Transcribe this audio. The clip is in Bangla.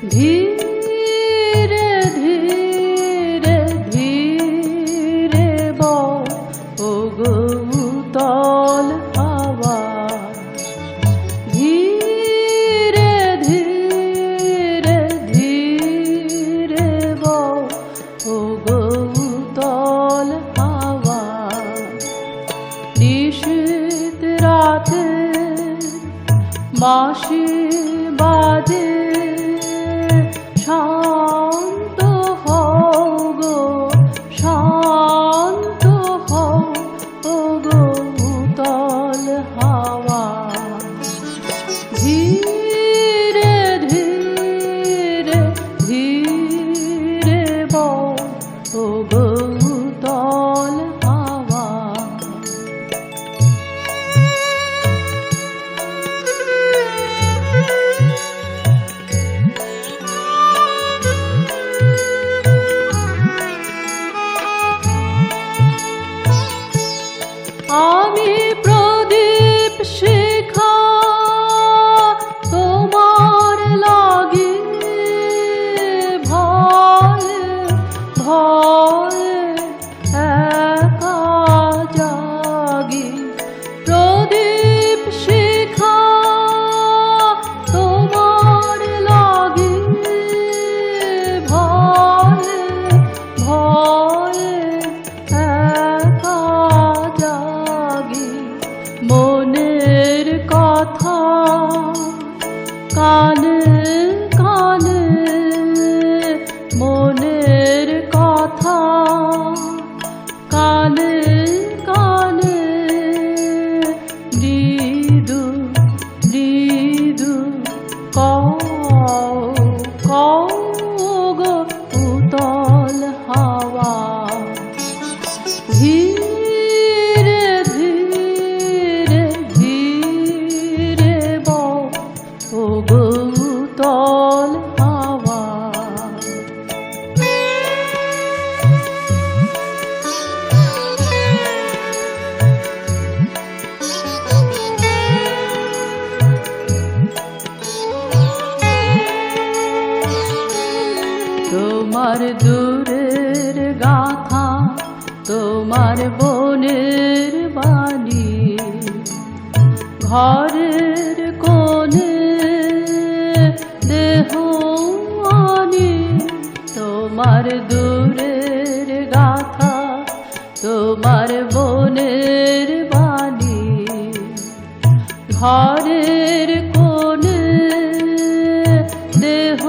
ধীরে ধীরে ধীরে বও ওগো উতল হাওয়া, ধীরে ধীরে ধীরে বও ওগো উতল হাওয়া। নিশীথ রাতে বাঁশি বাজে, শান্ত হও গো শান্ত হও ওগো উতল হাওয়া। ধীরে ধীরে ধীরে বও ওগো উতল হাওয়া। আমি প্রদীপ শিখা তোমার লাগি, ভয়ে ভয়ে একা জাগি। প্রদীপ শিখা তোমার লাগি, ভয়ে ভয়ে একা জাগি। মনের কথা কানে কানে, মনের কথা কানে কানে, মৃদু মৃদু কও কও গো উতল হাওয়া। ধীরে ধীরে ধীরে বও ওগো উতল হাওয়া। তোমার দূরের গাথা, তোমার বনের বাণী, ঘরের কোণে দেহ আনি। তোমার দূরের গাথা, তোমার বনের বাণী, ঘরের কোণে দেহ